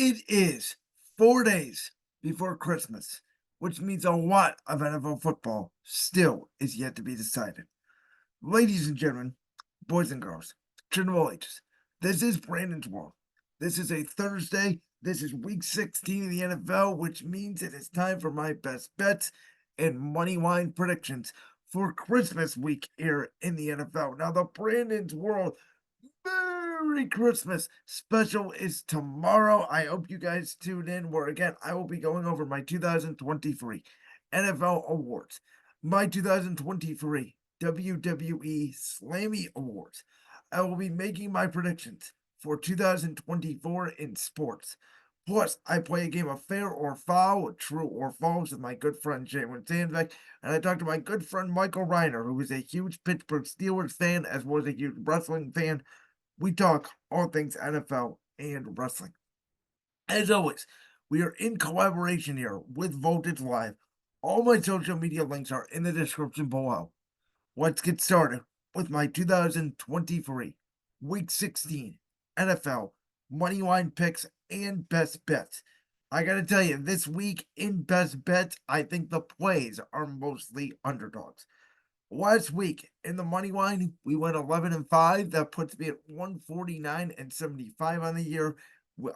It is 4 days before Christmas, which means a lot of NFL football still is yet to be decided. Ladies and gentlemen, boys and girls, children of all ages, this is Brandon's World. This is a Thursday. This is week 16 of the NFL, which means it is time for my best bets and money line predictions for Christmas week here in the NFL. Now, the Brandon's World Merry Christmas special is tomorrow. I hope you guys tune in, where again I will be going over my 2023 NFL awards, my 2023 WWE Slammy Awards. I will be making my predictions for 2024 in sports. Plus, I play a game of fair or foul, true or false, with my good friend Jalen Sandbeck, and I talked to my good friend Michael Reiner, who is a huge Pittsburgh Steelers fan as well as a huge wrestling fan. We talk all things NFL and wrestling. As always, we are in collaboration here with Voltage Live. All my social media links are in the description below. Let's get started with my 2023 Week 16 NFL Moneyline picks and best bets. I gotta tell you, this week in best bets, I think the plays are mostly underdogs. Last week in the money line, we went 11-5. That puts me at 149-75 on the year.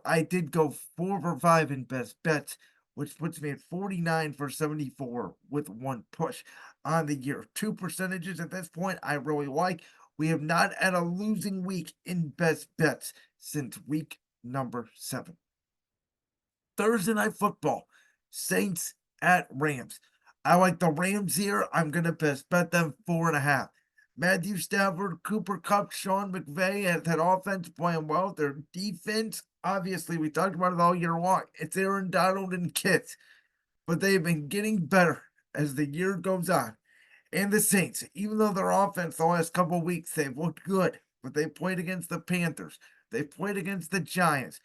I did go 4 for 5 in best bets, which puts me at 49 for 74 with one push on the year. Two percentages at this point I really like. We have not had a losing week in best bets since week number 7. Thursday night football, Saints at Rams. I like the Rams here. I'm going to best bet them 4.5. Matthew Stafford, Cooper Kupp, Sean McVay has that offense playing well. Their defense, obviously, we talked about it all year long. It's Aaron Donald and Kitts, but they've been getting better as the year goes on. And the Saints, even though their offense the last couple of weeks, they've looked good, but they played against the Panthers. They played against the Giants.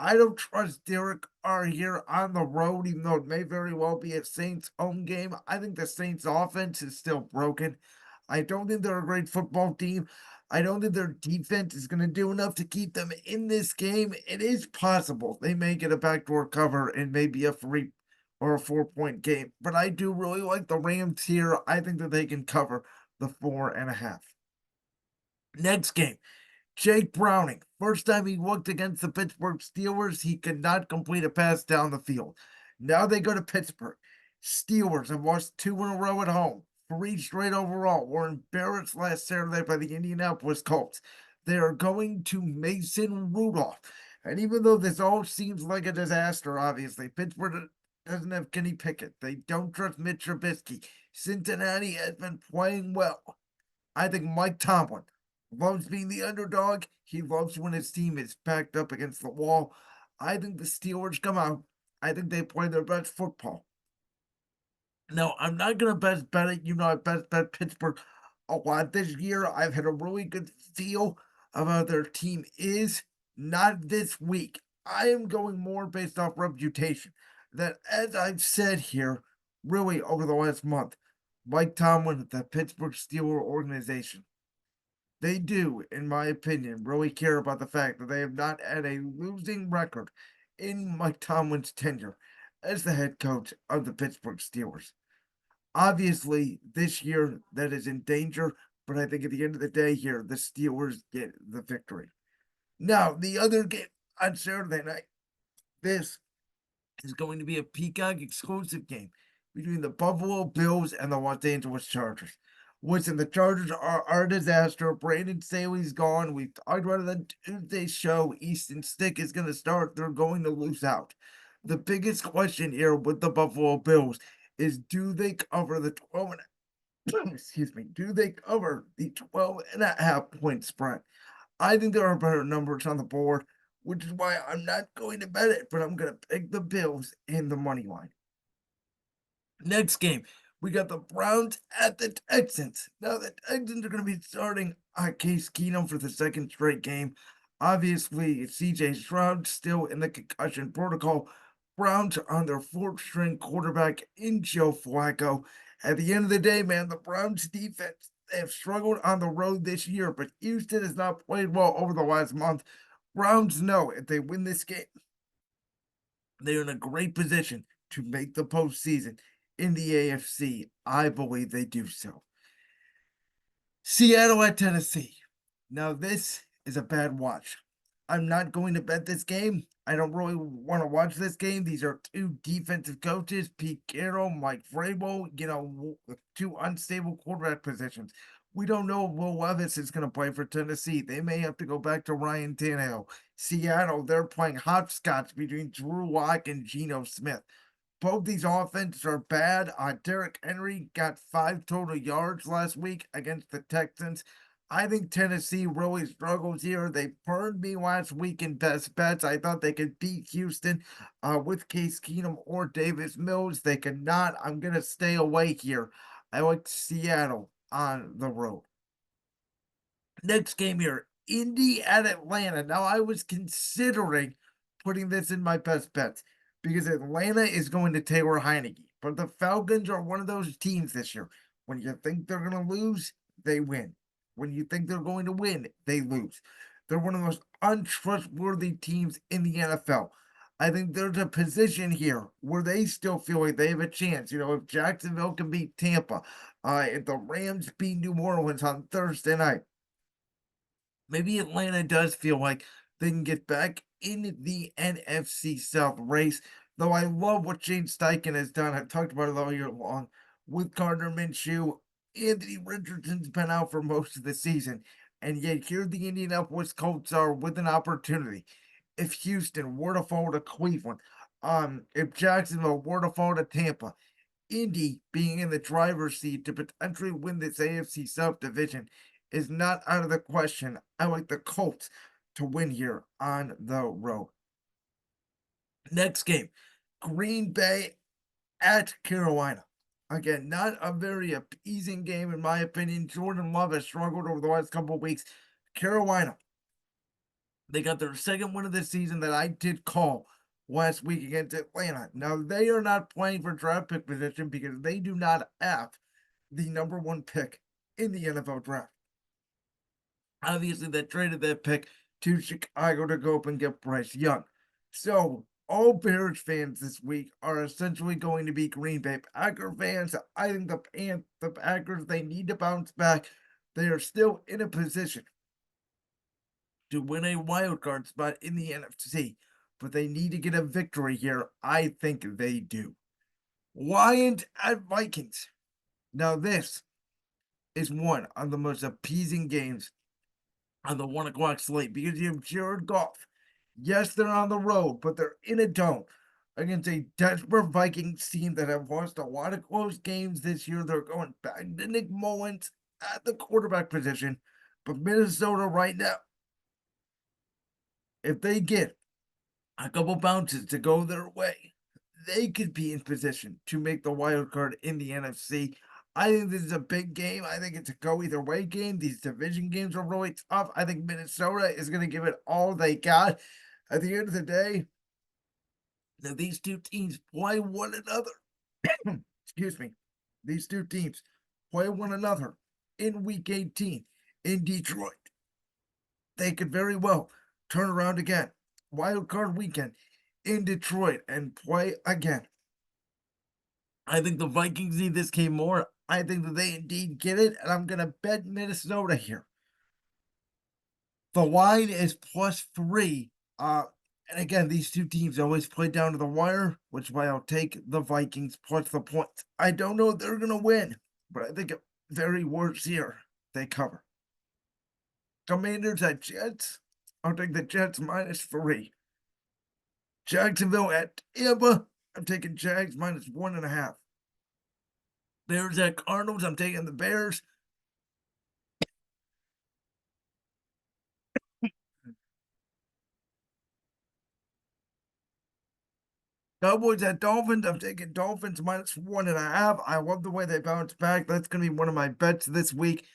I don't trust Derek R here on the road, even though it may very well be a Saints home game. I think the Saints offense is still broken. I don't think they're a great football team. I don't think their defense is going to do enough to keep them in this game. It is possible they may get a backdoor cover and maybe a 3 or a 4-point game, but I do really like the Rams here. I think that they can cover the 4.5. Next game, Jake Browning. First time he looked against the Pittsburgh Steelers, he could not complete a pass down the field. Now they go to Pittsburgh. Steelers have lost 2 in a row at home, 3 straight overall. Were embarrassed last Saturday by the Indianapolis Colts. They are going to Mason Rudolph. And even though this all seems like a disaster, obviously, Pittsburgh doesn't have Kenny Pickett. They don't trust Mitch Trubisky. Cincinnati has been playing well. I think Mike Tomlin loves being the underdog. He loves when his team is backed up against the wall. I think the Steelers come out. I think they play their best football. Now, I'm not going to best bet it. You know, I best bet Pittsburgh a lot this year. I've had a really good feel of how their team is. Not this week. I am going more based off reputation. That, as I've said here, really over the last month, Mike Tomlin, the Pittsburgh Steelers organization, they do, in my opinion, really care about the fact that they have not had a losing record in Mike Tomlin's tenure as the head coach of the Pittsburgh Steelers. Obviously, this year that is in danger, but I think at the end of the day here, the Steelers get the victory. Now, the other game on Saturday night, this is going to be a Peacock exclusive game between the Buffalo Bills and the Los Angeles Chargers. Listen, the Chargers are a disaster. Brandon Staley's gone. We've talked about it on Tuesday's show. Easton Stick is going to start. They're going to lose out. The biggest question here with the Buffalo Bills is, do they cover the 12 and excuse me, do they cover the 12.5 point spread? I think there are better numbers on the board, which is why I'm not going to bet it, but I'm going to pick the Bills in the money line. Next game, we got the Browns at the Texans. Now, the Texans are going to be starting Case Keenum for the second straight game. Obviously, CJ Stroud still in the concussion protocol. Browns are on their fourth string quarterback in Joe Flacco. At the end of the day, man, the Browns defense, they have struggled on the road this year, but Houston has not played well over the last month. Browns know if they win this game, They're in a great position to make the postseason in the AFC. I believe they do so. Seattle at Tennessee. Now, this is a bad watch. I'm not going to bet this game. I don't really want to watch this game. These are two defensive coaches, Pete Carroll, Mike Vrabel, two unstable quarterback positions. We don't know if Will Levis is going to play for Tennessee. They may have to go back to Ryan Tannehill. Seattle, they're playing hopscotch between Drew Lock and Geno Smith. Both these offenses are bad. Derrick Henry got 5 total yards last week against the Texans. I think Tennessee really struggles here. They burned me last week in best bets. I thought they could beat Houston with Case Keenum or Davis Mills. They could not. I'm going to stay away here. I like Seattle on the road. Next game here, Indy at Atlanta. Now, I was considering putting this in my best bets because Atlanta is going to Taylor Heineke. But the Falcons are one of those teams this year. When you think they're going to lose, they win. When you think they're going to win, they lose. They're one of the most untrustworthy teams in the NFL. I think there's a position here where they still feel like they have a chance. If Jacksonville can beat Tampa, if the Rams beat New Orleans on Thursday night, maybe Atlanta does feel like they can get back in the NFC South race. Though I love what Shane Steichen has done. I've talked about it all year long with Gardner Minshew. Anthony Richardson's been out for most of the season. And yet here the Indianapolis Colts are with an opportunity. If Houston were to fall to Cleveland, if Jacksonville were to fall to Tampa, Indy being in the driver's seat to potentially win this AFC South division is not out of the question. I like the Colts to win here on the road. Next game, Green Bay at Carolina. Again, not a very appeasing game in my opinion. Jordan Love has struggled over the last couple of weeks. Carolina, they got their second win of the season that I did call last week against Atlanta. Now, they are not playing for draft pick position because they do not have the number one pick in the NFL draft. Obviously, they traded that pick to Chicago to go up and get Bryce Young. So, all Bears fans this week are essentially going to be Green Bay Packer fans. I think the Packers, they need to bounce back. They are still in a position to win a wild card spot in the NFC, but they need to get a victory here. I think they do. Lions at Vikings. Now, this is one of the most appeasing games on the 1 o'clock slate because you have Jared Goff. Yes, they're on the road, but they're in a dome against a desperate Vikings team that have lost a lot of close games this year. They're going back to Nick Mullins at the quarterback position. But Minnesota right now, if they get a couple bounces to go their way, they could be in position to make the wild card in the NFC. I think this is a big game. I think it's a go either way game. These division games are really tough. I think Minnesota is going to give it all they got. At the end of the day, now these two teams play one another. Excuse me. These two teams play one another in week 18 in Detroit. They could very well turn around again. Wild card weekend in Detroit and play again. I think the Vikings need this game more. I think that they indeed get it, and I'm going to bet Minnesota here. The line is +3. And again, these two teams always play down to the wire, which is why I'll take the Vikings plus the points. I don't know if they're going to win, but I think at very worst here, they cover. Commanders at Jets. I'll take the Jets -3. Jacksonville at Tampa. I'm taking Jags -1.5. Bears at Cardinals. I'm taking the Bears. Cowboys at Dolphins. I'm taking Dolphins -1.5. I love the way they bounce back. That's going to be one of my bets this week.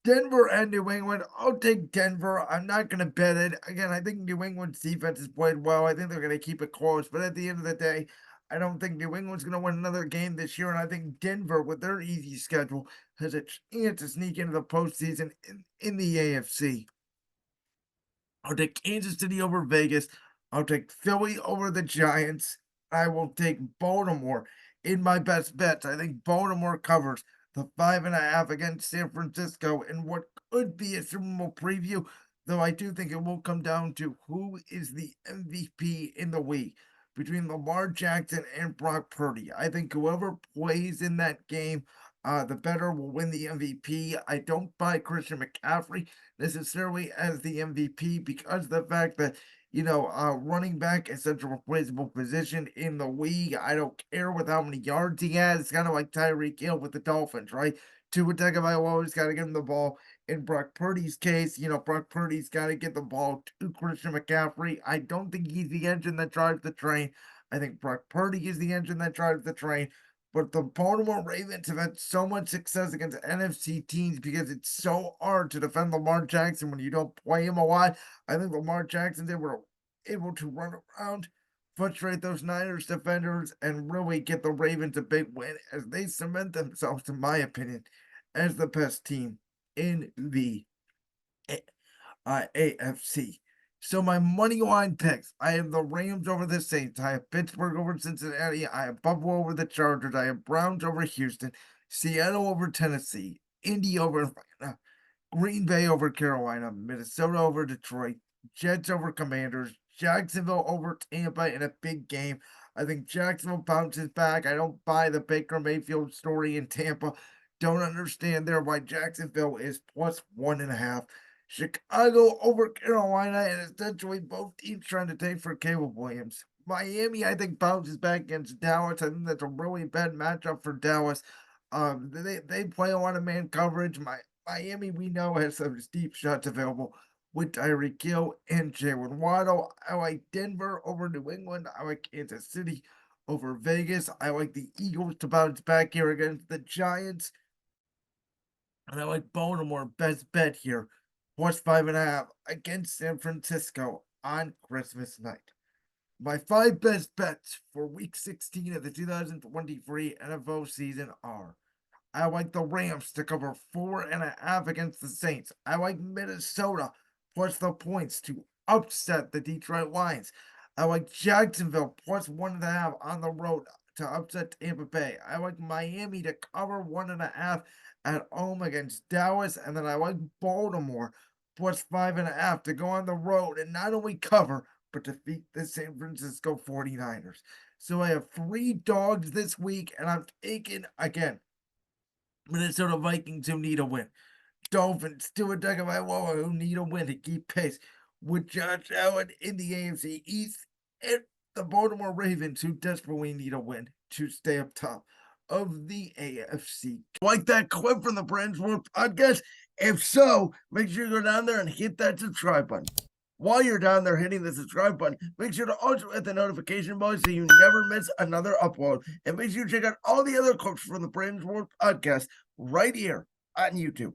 Denver and New England. I'll take Denver. I'm not going to bet it. Again, I think New England's defense has played well. I think they're going to keep it close. But at the end of the day, I don't think New England's going to win another game this year. And I think Denver, with their easy schedule, has a chance to sneak into the postseason in the AFC. I'll take Kansas City over Vegas. I'll take Philly over the Giants. I will take Baltimore in my best bets. I think Baltimore covers the 5.5 against San Francisco in what could be a Super Bowl preview, though I do think it will come down to who is the MVP in the week between Lamar Jackson and Brock Purdy. I think whoever plays in that game, the better will win the MVP. I don't buy Christian McCaffrey necessarily as the MVP because of the fact that running back is such a replaceable position in the league. I don't care with how many yards he has. It's kind of like Tyreek Hill with the Dolphins, right? Tua Tagovailoa's got to get him the ball. In Brock Purdy's case, Brock Purdy's got to get the ball to Christian McCaffrey. I don't think he's the engine that drives the train. I think Brock Purdy is the engine that drives the train. But the Baltimore Ravens have had so much success against NFC teams because it's so hard to defend Lamar Jackson when you don't play him a lot. I think Lamar Jackson's able to run around, frustrate those Niners defenders, and really get the Ravens a big win as they cement themselves, in my opinion, as the best team in the AFC. So my money line picks: I have the Rams over the Saints. I have Pittsburgh over Cincinnati. I have Buffalo over the Chargers. I have Browns over Houston. Seattle over Tennessee. Indy over Atlanta. Green Bay over Carolina. Minnesota over Detroit. Jets over Commanders. Jacksonville over Tampa in a big game. I think Jacksonville bounces back. I don't buy the Baker Mayfield story in Tampa. Don't understand there why Jacksonville is plus 1.5. Chicago over Carolina, and essentially both teams trying to take for Caleb Williams. Miami, I think, bounces back against Dallas. I think that's a really bad matchup for Dallas. They play a lot of man coverage. Miami, we know, has some deep shots available with Tyreek Hill and Jalen Waddle. I like Denver over New England. I like Kansas City over Vegas. I like the Eagles to bounce back here against the Giants. And I like Baltimore best bet here, plus 5.5 against San Francisco on Christmas night. My 5 best bets for week 16 of the 2023 NFL season are: I like the Rams to cover 4.5 against the Saints. I like Minnesota plus the points to upset the Detroit Lions. I like Jacksonville plus 1.5 on the road to upset Tampa Bay. I like Miami to cover 1.5 at home against Dallas. And then I like Baltimore plus 5.5 to go on the road and not only cover, but defeat the San Francisco 49ers. So I have 3 dogs this week, and I'm taking, again, Minnesota Vikings who need a win. Dolphins, Tua Tagovailoa who need a win to keep pace with Josh Allen in the AFC East, and the Baltimore Ravens who desperately need a win to stay up top of the AFC. Like that clip from the Brands World podcast? If so, make sure you go down there and hit that subscribe button. While you're down there hitting the subscribe button, make sure to also hit the notification bell so you never miss another upload. And make sure you check out all the other clips from the Brands World podcast right here on YouTube.